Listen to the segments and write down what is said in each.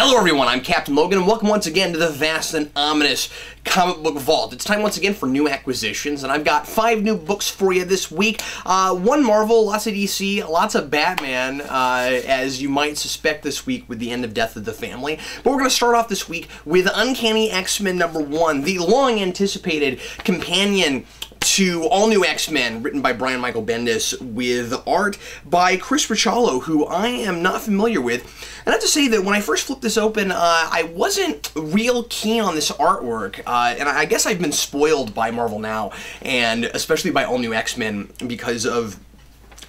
Hello everyone, I'm Captain Logan, and welcome once again to the vast and ominous comic book vault. It's time once again for new acquisitions, and I've got 5 new books for you this week. One Marvel, lots of DC, lots of Batman, as you might suspect this week with the end of Death of the Family. But we're going to start off this week with Uncanny X-Men #1, the long-anticipated companion to All New X-Men, written by Brian Michael Bendis, with art by Chris Richarlo, who I am not familiar with. And I have to say that when I first flipped this open, I wasn't real keen on this artwork, and I guess I've been spoiled by Marvel Now, and especially by All New X-Men, because of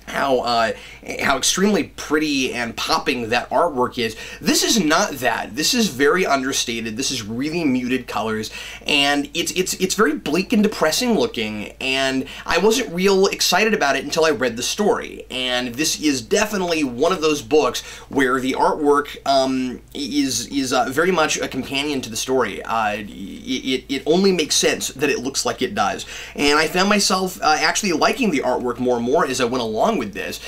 how extremely pretty and popping that artwork is. This is not that. This is very understated. This is really muted colors, and it's very bleak and depressing looking, and I wasn't real excited about it until I read the story. And this is definitely one of those books where the artwork is very much a companion to the story. It only makes sense that it looks like it does. And I found myself actually liking the artwork more and more as I went along with this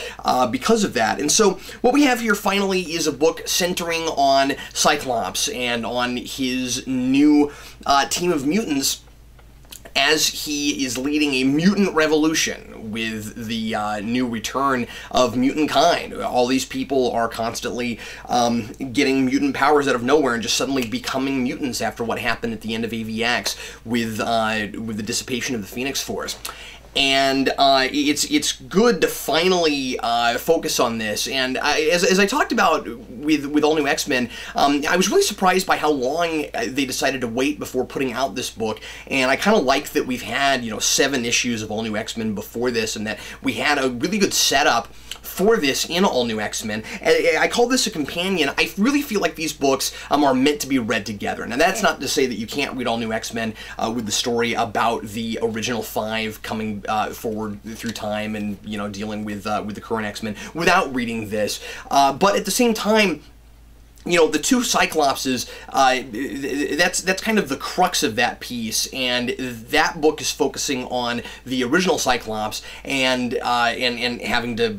because of that. And so what we have here finally is a book centering on Cyclops and on his new team of mutants as he is leading a mutant revolution with the new return of mutant kind. All these people are constantly getting mutant powers out of nowhere and just suddenly becoming mutants after what happened at the end of AVX with the dissipation of the Phoenix Force. And it's good to finally focus on this. And as I talked about with All New X-Men, I was really surprised by how long they decided to wait before putting out this book. And I kind of like that we've had, 7 issues of All New X-Men before this, and that we had a really good setup for this in All New X-Men. I call this a companion. I really feel like these books are meant to be read together. Now, that's not to say that you can't read All New X-Men with the story about the original 5 coming forward through time and, dealing with the current X-Men without reading this. But at the same time, the 2 Cyclopses, that's kind of the crux of that piece, and that book is focusing on the original Cyclops and having to,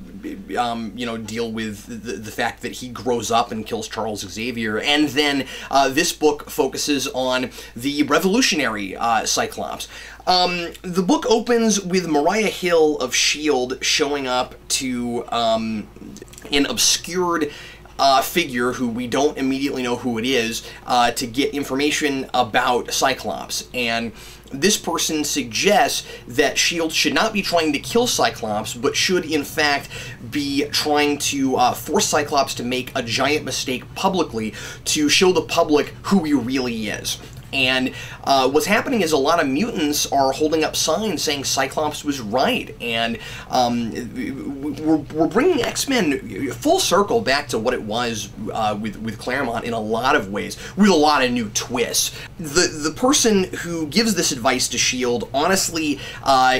deal with the fact that he grows up and kills Charles Xavier. And then this book focuses on the revolutionary Cyclops. The book opens with Mariah Hill of S.H.I.E.L.D. showing up to an obscured figure who we don't immediately know who it is to get information about Cyclops. And this person suggests that S.H.I.E.L.D. should not be trying to kill Cyclops, but should in fact be trying to force Cyclops to make a giant mistake publicly to show the public who he really is. And what's happening is a lot of mutants are holding up signs saying Cyclops was right, and we're bringing X-Men full circle back to what it was with Claremont in a lot of ways, with a lot of new twists. The person who gives this advice to S.H.I.E.L.D. honestly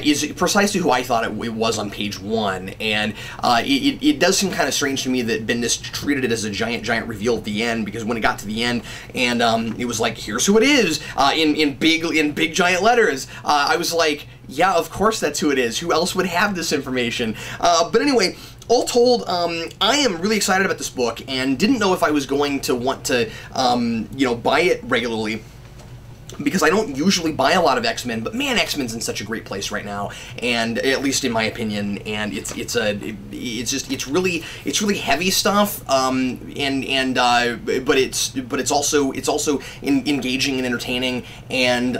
is precisely who I thought it was on page 1, and it does seem kind of strange to me that Bendis treated it as a giant reveal at the end, because when it got to the end and it was like, here's who it is, in big giant letters, I was like, yeah, of course that's who it is. Who else would have this information? But anyway, all told, I am really excited about this book and didn't know if I was going to want to, buy it regularly, because I don't usually buy a lot of X-Men, but man, X-Men's in such a great place right now, and at least in my opinion, and it's really heavy stuff, but it's also engaging and entertaining, and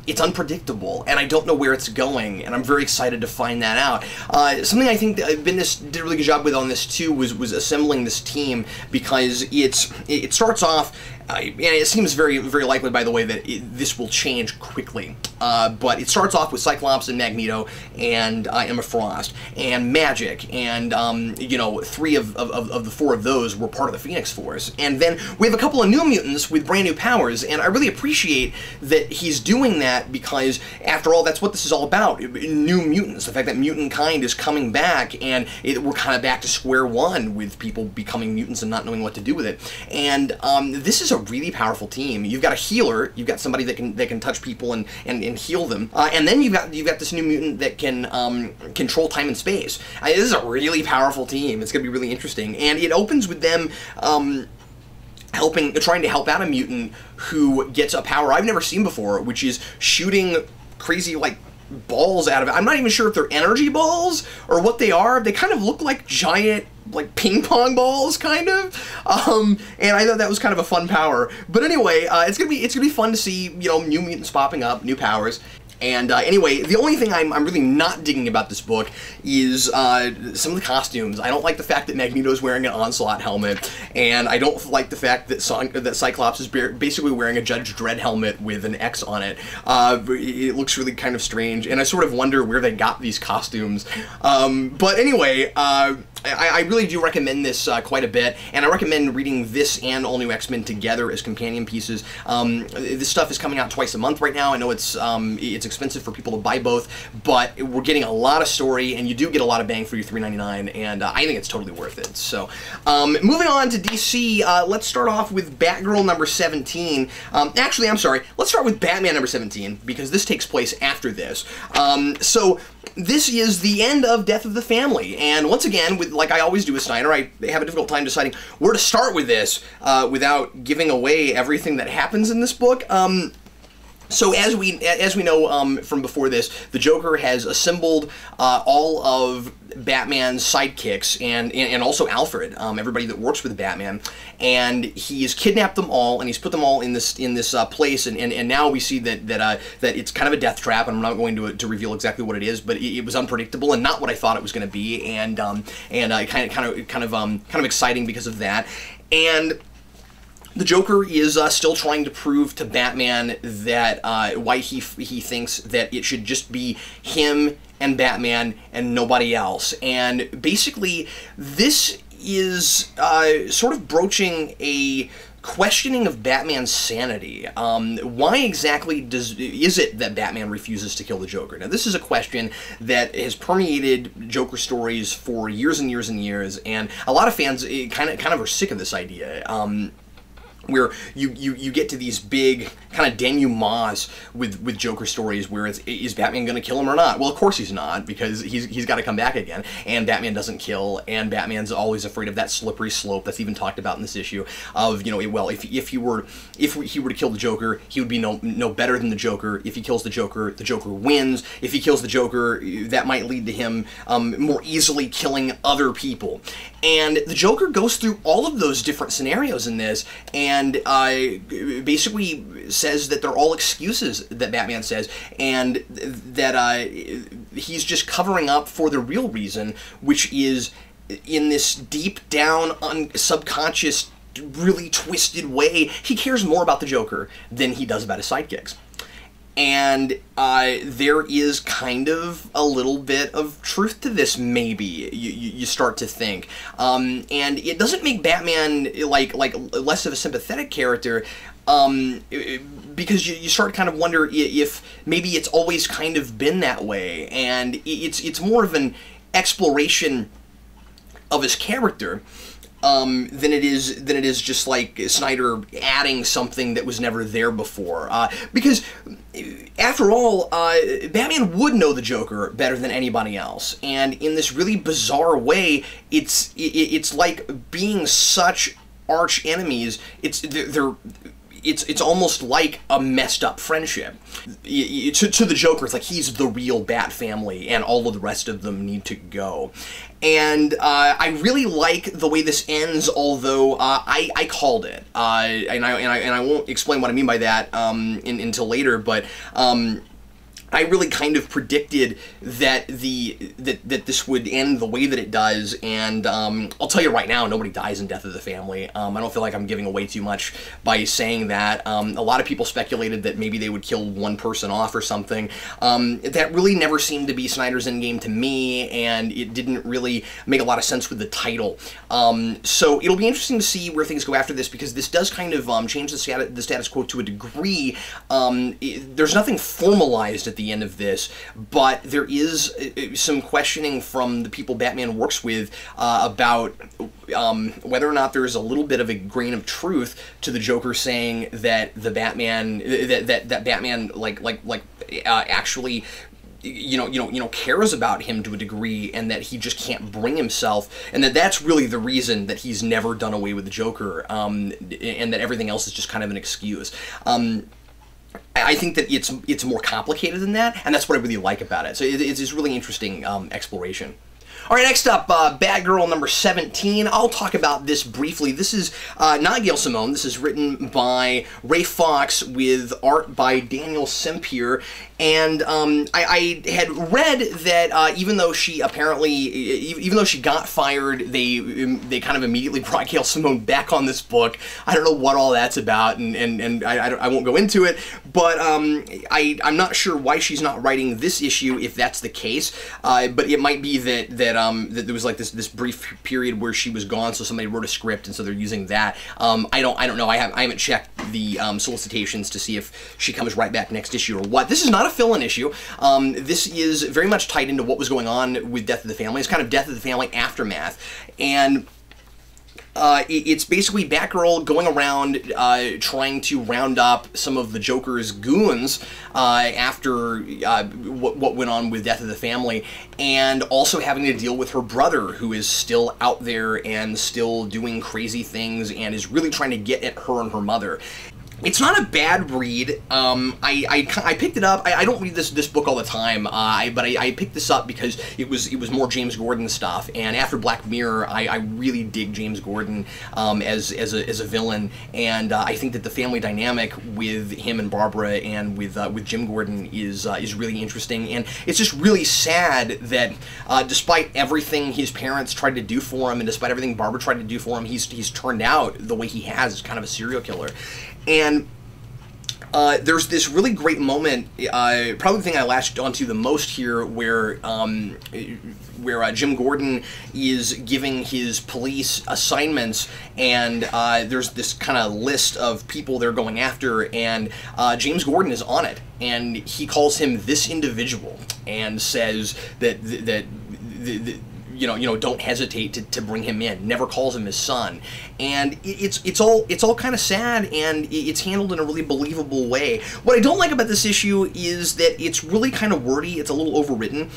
it's unpredictable, and I don't know where it's going, and I'm very excited to find that out. Something I think that Bendis did a really good job with on this too was assembling this team, because it starts off. And it seems very likely, by the way, that this will change quickly. But it starts off with Cyclops and Magneto and Emma Frost and Magic, and 3 of the 4 of those were part of the Phoenix Force. And then we have a couple of new mutants with brand new powers, and I really appreciate that he's doing that, because after all, that's what this is all about: new mutants. The fact that mutant kind is coming back, and we're kind of back to square one with people becoming mutants and not knowing what to do with it. And this is a really powerful team. You've got a healer, you've got somebody that can touch people and heal them, and then you've got this new mutant that can control time and space. This is a really powerful team. It's going to be really interesting, and it opens with them trying to help out a mutant who gets a power I've never seen before, which is shooting crazy, like, balls out of it. I'm not even sure if they're energy balls or what they are. They kind of look like giant, like, ping pong balls, kind of. And I thought that was kind of a fun power. But anyway, it's gonna be fun to see, you know, new mutants popping up, new powers. And anyway, the only thing I'm really not digging about this book is some of the costumes. I don't like the fact that Magneto's wearing an Onslaught helmet, and I don't like the fact that Cyclops is basically wearing a Judge Dredd helmet with an X on it. It looks really kind of strange, and I sort of wonder where they got these costumes. But anyway, I really do recommend this quite a bit, and I recommend reading this and All New X-Men together as companion pieces. This stuff is coming out twice a month right now. I know it's expensive for people to buy both, but we're getting a lot of story, and you do get a lot of bang for your $3.99, and I think it's totally worth it. So, moving on to DC, let's start off with Batgirl number 17. Actually, I'm sorry, let's start with Batman number 17, because this takes place after this. So, this is the end of Death of the Family, and once again, like I always do with Snyder, I have a difficult time deciding where to start with this without giving away everything that happens in this book. So as we know from before this, the Joker has assembled all of Batman's sidekicks and also Alfred, everybody that works with Batman, and he's kidnapped them all, and he's put them all in this place, and now we see that it's kind of a death trap, and I'm not going to reveal exactly what it is, but it was unpredictable and not what I thought it was going to be, and kind of exciting because of that, and the Joker is still trying to prove to Batman that why he thinks that it should just be him and Batman and nobody else. And basically, this is sort of broaching a questioning of Batman's sanity. Why exactly is it that Batman refuses to kill the Joker? Now, this is a question that has permeated Joker stories for years and years and years, and a lot of fans kind of are sick of this idea. Where you get to these big kind of denouements with Joker stories where is Batman going to kill him or not? Well, of course he's not, because he's got to come back again, and Batman doesn't kill, and Batman's always afraid of that slippery slope that's even talked about in this issue of, you know, well, if he were to kill the Joker, he would be no better than the Joker. If he kills the Joker wins. If he kills the Joker, that might lead to him more easily killing other people. And the Joker goes through all of those different scenarios in this, and basically says that they're all excuses that Batman says, and that he's just covering up for the real reason, which is in this deep down subconscious, really twisted way, he cares more about the Joker than he does about his sidekicks. And there is kind of a little bit of truth to this, maybe, you start to think. And it doesn't make Batman, like less of a sympathetic character, because you start to kind of wonder if maybe it's always kind of been that way, and it's more of an exploration of his character. Than it is just like Snyder adding something that was never there before. Because after all, Batman would know the Joker better than anybody else, and in this really bizarre way, it's like being such arch enemies. It's almost like a messed up friendship. To the Joker, it's like he's the real Bat family, and all of the rest of them need to go. And I really like the way this ends, although I called it, and I won't explain what I mean by that until later, but I really kind of predicted that that this would end the way that it does, and I'll tell you right now, nobody dies in Death of the Family. I don't feel like I'm giving away too much by saying that. A lot of people speculated that maybe they would kill one person off or something. That really never seemed to be Snyder's endgame to me, and it didn't really make a lot of sense with the title. So it'll be interesting to see where things go after this, because this does kind of change the status quo to a degree. There's nothing formalized at the end of this, but there is some questioning from the people Batman works with about whether or not there is a little bit of a grain of truth to the Joker saying that the Batman that Batman actually cares about him to a degree, and that he just can't bring himself, and that's really the reason that he's never done away with the Joker, and that everything else is just kind of an excuse. I think that it's more complicated than that, and that's what I really like about it. So it's really interesting exploration. All right, next up, Batgirl number 17. I'll talk about this briefly. This is not Gail Simone. This is written by Ray Fox with art by Daniel Sempier. And I had read that even though she got fired, they kind of immediately brought Gail Simone back on this book. I don't know what all that's about, and I won't go into it. But I'm not sure why she's not writing this issue if that's the case. But it might be that there was like this brief period where she was gone, so somebody wrote a script, and so they're using that. I don't know. I haven't checked the solicitations to see if she comes right back next issue or what. This is not a fill-in issue. This is very much tied into what was going on with Death of the Family. It's kind of Death of the Family aftermath, and it's basically Batgirl going around trying to round up some of the Joker's goons after what went on with Death of the Family, and also having to deal with her brother, who is still out there and still doing crazy things and is really trying to get at her and her mother. It's not a bad read. I picked it up. I don't read this book all the time, but I picked this up because it was more James Gordon stuff. And after Black Mirror, I really dig James Gordon as a villain, and I think that the family dynamic with him and Barbara and with Jim Gordon is really interesting. And it's just really sad that despite everything his parents tried to do for him, and despite everything Barbara tried to do for him, he's turned out the way he has, as kind of a serial killer. And there's this really great moment, probably the thing I latched onto the most here, where Jim Gordon is giving his police assignments, and there's this kind of list of people they're going after, and James Gordon is on it, and he calls him this individual, and says that don't hesitate to bring him in. Never calls him his son, and it's all kind of sad, and it's handled in a really believable way. What I don't like about this issue is that it's really kind of wordy. It's a little overwritten.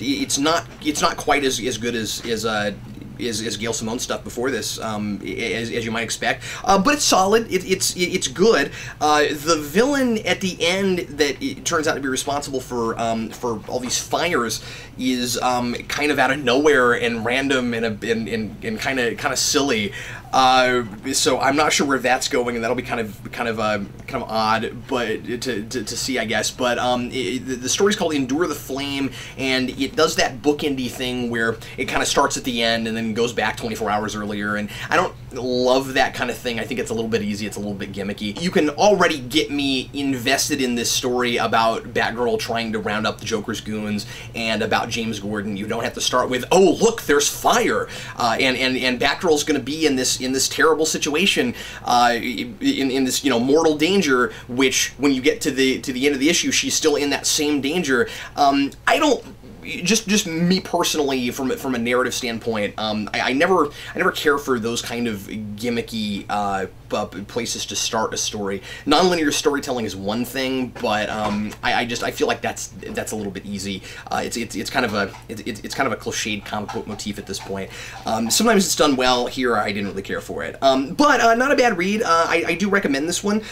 It's not quite as good as Gail Simone stuff before this, as you might expect, but it's solid. It's good. The villain at the end that it turns out to be responsible for all these fires is kind of out of nowhere and random and kind of silly. So I'm not sure where that's going, and that'll be kind of odd, but to see, I guess. But the story's called Endure the Flame, and it does that bookendy thing where it kind of starts at the end and then goes back 24 hours earlier, and I don't love that kind of thing. I think it's a little bit easy, it's a little bit gimmicky. You can already get me invested in this story about Batgirl trying to round up the Joker's goons, and about James Gordon. You don't have to start with, oh look, there's fire, and Batgirl's going to be in this terrible situation, in this mortal danger, which when you get to the end of the issue, she's still in that same danger. I don't. Just me personally, from a narrative standpoint, I never care for those kind of gimmicky places to start a story. Nonlinear storytelling is one thing, but I feel like that's a little bit easy. It's kind of a cliched comic book motif at this point. Sometimes it's done well. Here, I didn't really care for it, but not a bad read. I do recommend this one,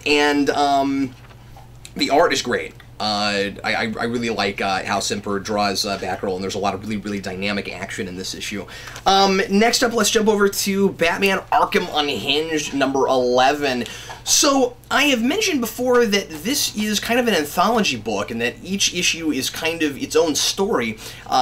and the art is great. I really like how Semper draws Batgirl, and there's a lot of really dynamic action in this issue. Next up, let's jump over to Batman Arkham Unhinged number 11. So, I have mentioned before that this is kind of an anthology book, and that each issue is kind of its own story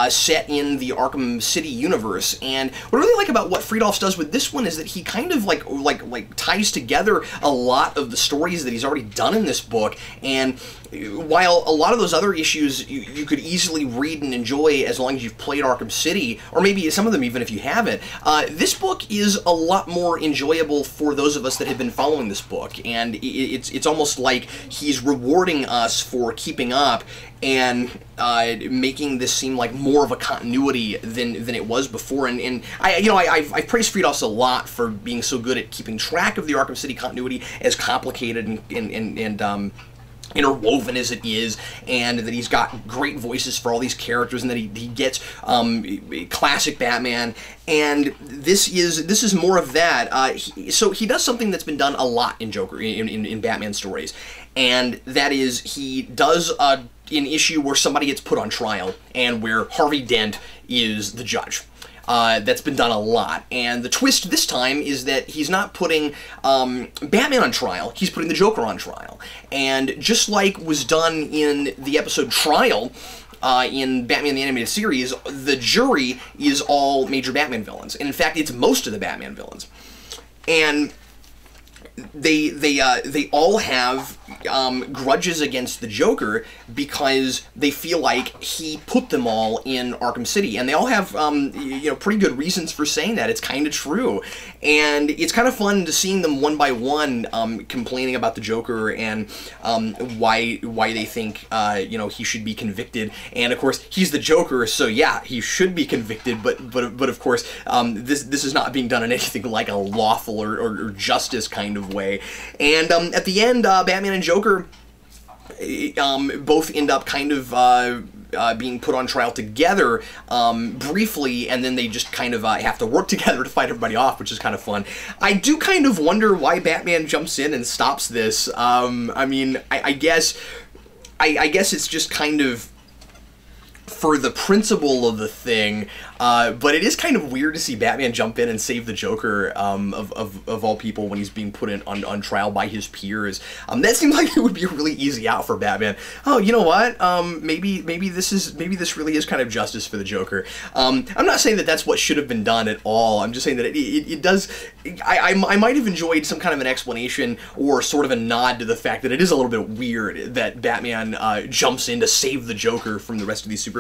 set in the Arkham City universe. And what I really like about what Friedolf does with this one is that he kind of like ties together a lot of the stories that he's already done in this book. And while a lot of those other issues you could easily read and enjoy as long as you've played Arkham City, or maybe some of them even if you haven't, this book is a lot more enjoyable for those of us that have been following this book. And it's almost like he's rewarding us for keeping up and making this seem like more of a continuity than it was before. And I've praised Friedolf a lot for being so good at keeping track of the Arkham City continuity, as complicated and interwoven as it is, and that he's got great voices for all these characters, and that he gets classic Batman, and this is more of that. So he does something that's been done a lot in Joker in Batman stories, and that is he does an issue where somebody gets put on trial and where Harvey Dent is the judge. That's been done a lot, and the twist this time is that he's not putting Batman on trial, he's putting the Joker on trial. And just like was done in the episode Trial, in Batman the Animated Series, the jury is all major Batman villains, and in fact it's most of the Batman villains. And they all have grudges against the Joker because they feel like he put them all in Arkham City, and they all have you know, pretty good reasons for saying that. It's kind of true, and it's kind of fun to seeing them one by one complaining about the Joker and why they think you know, he should be convicted. And of course he's the Joker, so yeah, he should be convicted, but of course this is not being done in anything like a lawful or justice kind of way. And at the end, Batman and Joker both end up kind of being put on trial together briefly, and then they just kind of have to work together to fight everybody off, which is kind of fun. I do kind of wonder why Batman jumps in and stops this. I mean, I guess it's just kind of for the principle of the thing, but it is kind of weird to see Batman jump in and save the Joker of all people when he's being put on trial by his peers. That seems like it would be a really easy out for Batman. Oh, you know what? Maybe this really is kind of justice for the Joker. I'm not saying that that's what should have been done at all. I'm just saying that it does. I might have enjoyed some kind of an explanation or sort of a nod to the fact that it is a little bit weird that Batman jumps in to save the Joker from the rest of these supervillains.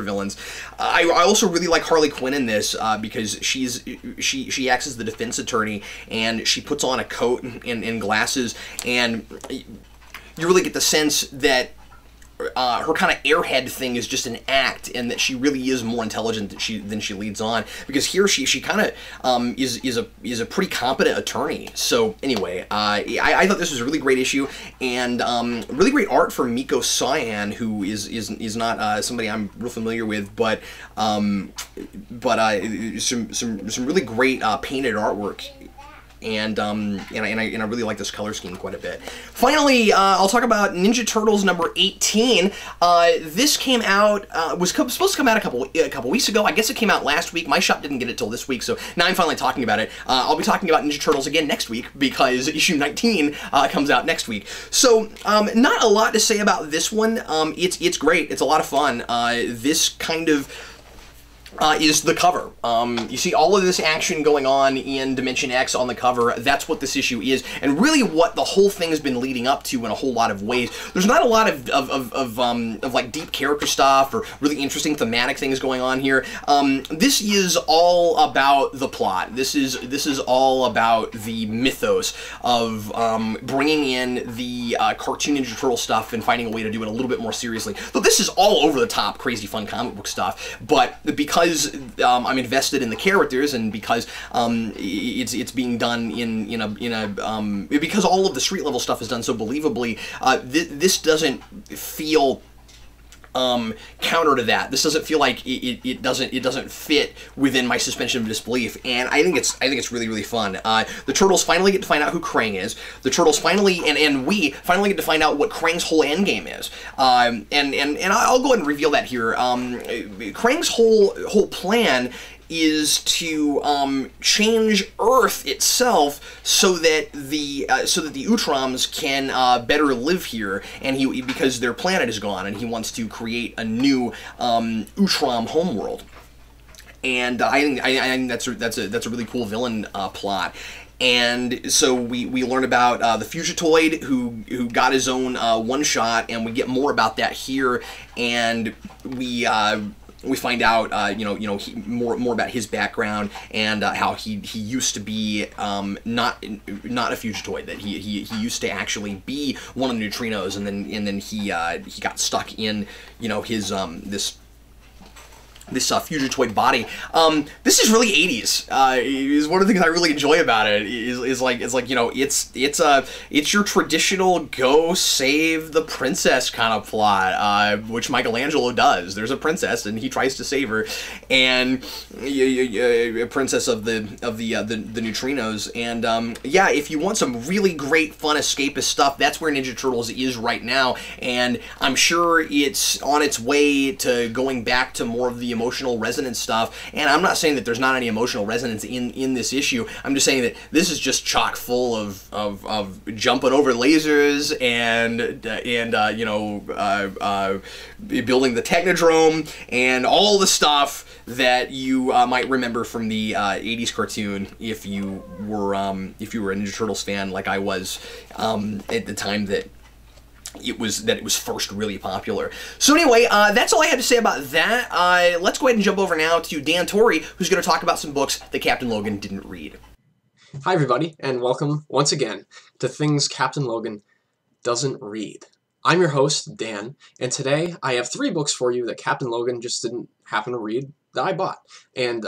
I also really like Harley Quinn in this because she acts as the defense attorney, and she puts on a coat and glasses, and you really get the sense that her kind of airhead thing is just an act, and that she really is more intelligent than she leads on. Because here she kind of is a pretty competent attorney. So anyway, I thought this was a really great issue, and really great art from Miko Cyan, who is not somebody I'm real familiar with, but some really great painted artwork. And I really like this color scheme quite a bit. Finally, I'll talk about Ninja Turtles number 18. This came out, was supposed to come out a couple weeks ago. I guess it came out last week. My shop didn't get it till this week, so now I'm finally talking about it. I'll be talking about Ninja Turtles again next week because issue 19 comes out next week. So not a lot to say about this one. It's great. It's a lot of fun. This kind of is the cover. You see all of this action going on in Dimension X on the cover. That's what this issue is, and really what the whole thing has been leading up to in a whole lot of ways. There's not a lot of like deep character stuff or really interesting thematic things going on here. This is all about the plot. This is all about the mythos of bringing in the cartoon Ninja Turtle stuff and finding a way to do it a little bit more seriously. But this is all over the top, crazy fun comic book stuff. But because I'm invested in the characters, and because it's being done in a because all of the street level stuff is done so believably, this doesn't feel counter to that. This doesn't feel like it doesn't fit within my suspension of disbelief, and I think it's really fun. The Turtles finally get to find out who Krang is. The Turtles finally and we finally get to find out what Krang's whole endgame is. And I'll go ahead and reveal that here. Krang's whole plan is to change Earth itself so that the Utroms can better live here, and because their planet is gone, and he wants to create a new Utrom homeworld. And I think that's a really cool villain plot. And so we learn about the Fugitoid who got his own one shot, and we get more about that here, and we find out, more about his background and how he used to be not a Fugitoid, that he used to actually be one of the neutrinos, and then he got stuck in his this Fugitoid body. This is really 80s. Is one of the things I really enjoy about it. Is like you know, it's your traditional go save the princess kind of plot, which Michelangelo does. There's a princess and he tries to save her, and a princess of the neutrinos. And yeah, if you want some really great fun escapist stuff, that's where Ninja Turtles is right now. And I'm sure it's on its way to going back to more of the emotional resonance stuff, and I'm not saying that there's not any emotional resonance in this issue. I'm just saying that this is just chock full of jumping over lasers and you know, building the Technodrome and all the stuff that you might remember from the 80s cartoon if you were a Ninja Turtles fan like I was at the time that it was first really popular. So anyway, that's all I had to say about that. Let's go ahead and jump over now to Dan Torrey, who's going to talk about some books that Captain Logan didn't read. Hi everybody, and welcome once again to Things Captain Logan Doesn't Read. I'm your host, Dan, and today I have 3 books for you that Captain Logan just didn't happen to read that I bought. And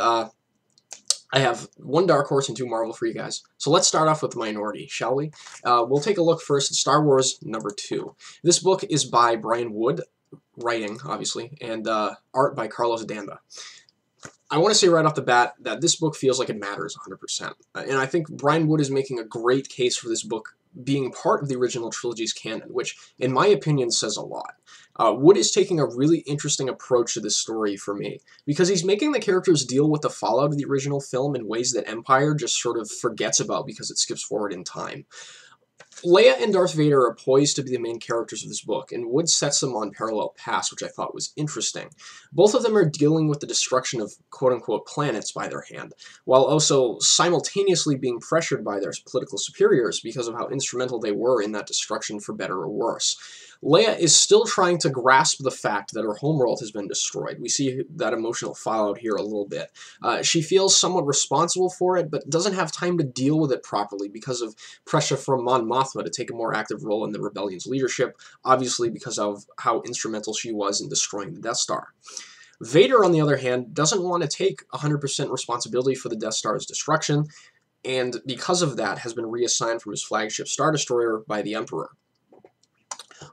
I have 1 Dark Horse and 2 Marvel for you guys. So let's start off with Minority, shall we? We'll take a look first at Star Wars #2. This book is by Brian Wood, writing, obviously, and art by Carlos Danda. I want to say right off the bat that this book feels like it matters 100%. And I think Brian Wood is making a great case for this book being part of the original trilogy's canon, which, in my opinion, says a lot. Wood is taking a really interesting approach to this story for me, because he's making the characters deal with the fallout of the original film in ways that Empire just sort of forgets about because it skips forward in time. Leia and Darth Vader are poised to be the main characters of this book, and Wood sets them on parallel paths, which I thought was interesting. Both of them are dealing with the destruction of quote-unquote planets by their hand, while also simultaneously being pressured by their political superiors because of how instrumental they were in that destruction, for better or worse. Leia is still trying to grasp the fact that her homeworld has been destroyed. We see that emotional fallout here a little bit. She feels somewhat responsible for it, but doesn't have time to deal with it properly because of pressure from Mon Mothma to take a more active role in the rebellion's leadership, obviously because of how instrumental she was in destroying the Death Star. Vader, on the other hand, doesn't want to take 100% responsibility for the Death Star's destruction, and because of that has been reassigned from his flagship Star Destroyer by the Emperor.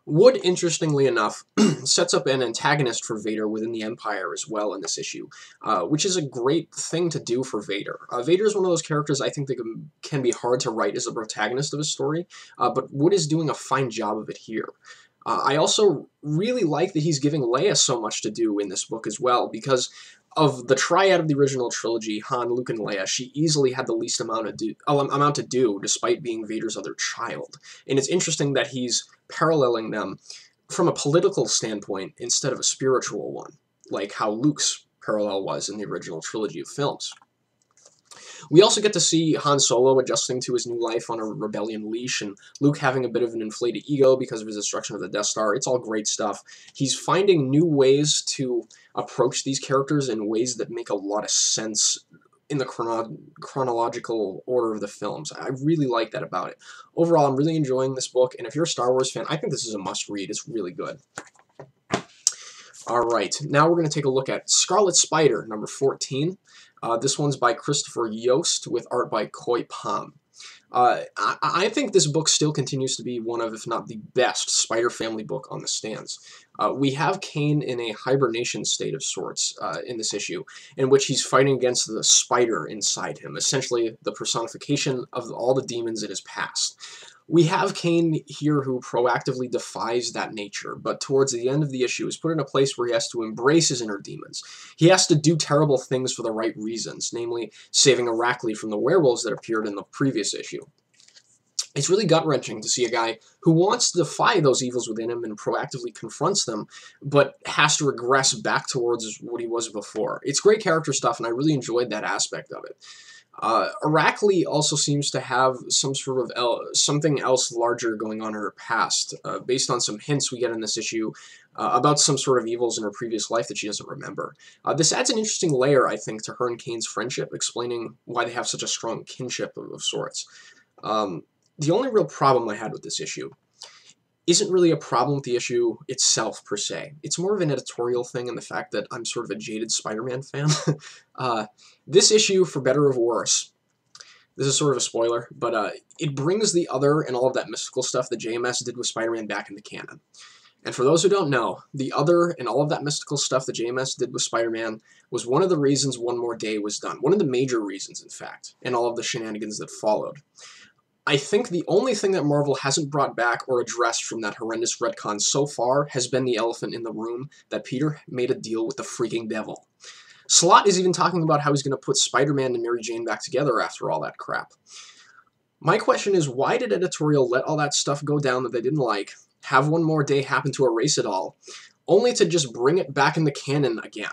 Wood, interestingly enough, sets up an antagonist for Vader within the Empire as well in this issue, which is a great thing to do for Vader. Vader is one of those characters I think that can be hard to write as a protagonist of a story, but Wood is doing a fine job of it here. I also really like that he's giving Leia so much to do in this book as well, because of the triad of the original trilogy, Han, Luke, and Leia, she easily had the least amount to do, despite being Vader's other child. And it's interesting that he's paralleling them from a political standpoint instead of a spiritual one, like how Luke's parallel was in the original trilogy of films. We also get to see Han Solo adjusting to his new life on a rebellion leash, and Luke having a bit of an inflated ego because of his destruction of the Death Star. It's all great stuff. He's finding new ways to approach these characters in ways that make a lot of sense in the chronological order of the films. I really like that about it. Overall, I'm really enjoying this book, and if you're a Star Wars fan, I think this is a must-read. It's really good. Alright, now we're going to take a look at Scarlet Spider, #14. This one's by Christopher Yost with art by Koi Palm. I think this book still continues to be one of, if not the best, Spider Family book on the stands. We have Kane in a hibernation state of sorts in this issue, in which he's fighting against the spider inside him, essentially the personification of all the demons in his past. We have Kane here who proactively defies that nature, but towards the end of the issue is put in a place where he has to embrace his inner demons. He has to do terrible things for the right reasons, namely saving Arachne from the werewolves that appeared in the previous issue. It's really gut-wrenching to see a guy who wants to defy those evils within him and proactively confronts them, but has to regress back towards what he was before. It's great character stuff, and I really enjoyed that aspect of it. Arachne also seems to have some sort of something else larger going on in her past, based on some hints we get in this issue about some sort of evils in her previous life that she doesn't remember. This adds an interesting layer, I think, to her and Kane's friendship, explaining why they have such a strong kinship of sorts. The only real problem I had with this issue isn't really a problem with the issue itself, per se. It's more of an editorial thing and the fact that I'm sort of a jaded Spider-Man fan. This issue, for better or worse, this is sort of a spoiler, but it brings the Other and all of that mystical stuff that JMS did with Spider-Man back into canon. And for those who don't know, the Other and all of that mystical stuff that JMS did with Spider-Man was one of the reasons One More Day was done. One of the major reasons, in fact, and all of the shenanigans that followed. I think the only thing that Marvel hasn't brought back or addressed from that horrendous retcon so far has been the elephant in the room, that Peter made a deal with the freaking devil. Slott is even talking about how he's going to put Spider-Man and Mary Jane back together after all that crap. My question is, why did editorial let all that stuff go down that they didn't like, have One More Day happen to erase it all, only to just bring it back in the canon again?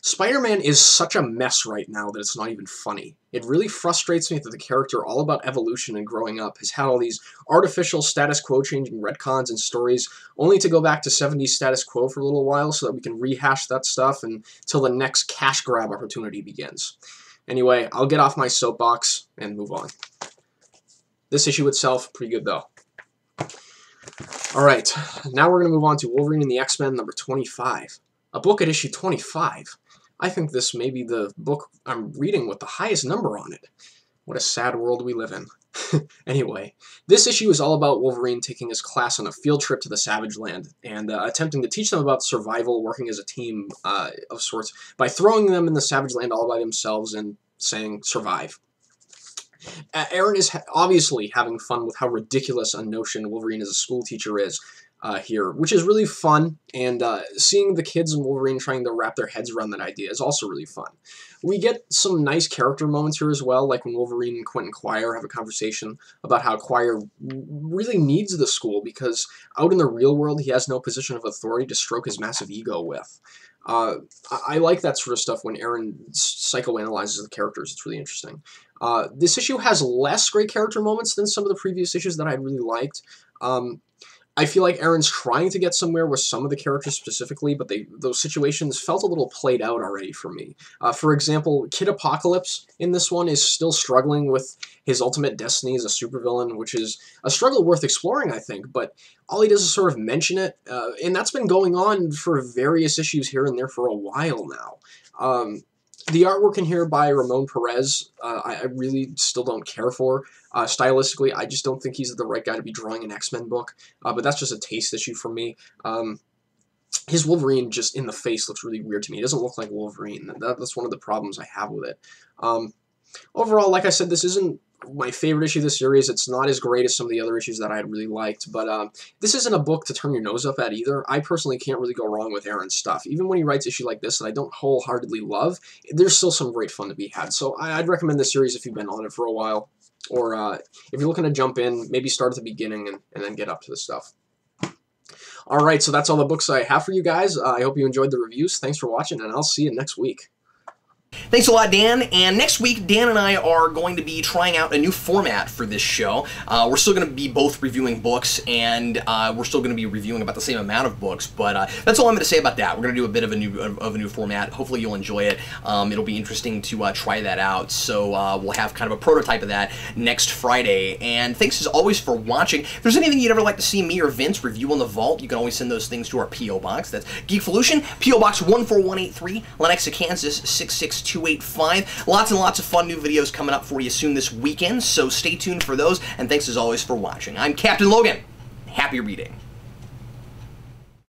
Spider-Man is such a mess right now that it's not even funny. It really frustrates me that the character, all about evolution and growing up, has had all these artificial status quo changing retcons and stories, only to go back to 70s status quo for a little while so that we can rehash that stuff until the next cash grab opportunity begins. Anyway, I'll get off my soapbox and move on. This issue itself, pretty good though. Alright, now we're going to move on to Wolverine and the X-Men number 25. A book at issue 25. I think this may be the book I'm reading with the highest number on it. What a sad world we live in. Anyway, this issue is all about Wolverine taking his class on a field trip to the Savage Land and attempting to teach them about survival, working as a team of sorts, by throwing them in the Savage Land all by themselves and saying, survive. Aaron is obviously having fun with how ridiculous a notion Wolverine as a school teacher is here, which is really fun, and seeing the kids and Wolverine trying to wrap their heads around that idea is also really fun. We get some nice character moments here as well, like when Wolverine and Quentin Quire have a conversation about how Quire really needs the school because out in the real world he has no position of authority to stroke his massive ego with. I like that sort of stuff when Aaron psychoanalyzes the characters. It's really interesting. This issue has less great character moments than some of the previous issues that I really liked. I feel like Aaron's trying to get somewhere with some of the characters specifically, but those situations felt a little played out already for me. For example, Kid Apocalypse in this one is still struggling with his ultimate destiny as a supervillain, which is a struggle worth exploring, I think, but all he does is sort of mention it, and that's been going on for various issues here and there for a while now. The artwork in here by Ramon Perez, I really still don't care for. Stylistically, I just don't think he's the right guy to be drawing an X-Men book, but that's just a taste issue for me. His Wolverine just in the face looks really weird to me. He doesn't look like Wolverine. That's one of the problems I have with it. Overall, like I said, this isn't my favorite issue of the series. It's not as great as some of the other issues that I had really liked, but this isn't a book to turn your nose up at either. I personally can't really go wrong with Aaron's stuff. Even when he writes issue like this that I don't wholeheartedly love, there's still some great fun to be had. So I'd recommend this series if you've been on it for a while, or if you're looking to jump in, maybe start at the beginning and then get up to the stuff. Alright, so that's all the books I have for you guys. I hope you enjoyed the reviews. Thanks for watching, and I'll see you next week. Thanks a lot, Dan. And next week, Dan and I are going to be trying out a new format for this show. We're still going to be both reviewing books, and we're still going to be reviewing about the same amount of books. But that's all I'm going to say about that. We're going to do a bit of a new format. Hopefully, you'll enjoy it. It'll be interesting to try that out. So we'll have kind of a prototype of that next Friday. And thanks as always for watching. If there's anything you'd ever like to see me or Vince review on the Vault, you can always send those things to our P.O. Box. That's Geekvolution, P.O. Box 14183, Lenexa, Kansas 66285. Lots and lots of fun new videos coming up for you soon this weekend, so stay tuned for those, and thanks as always for watching. I'm Captain Logan. Happy reading.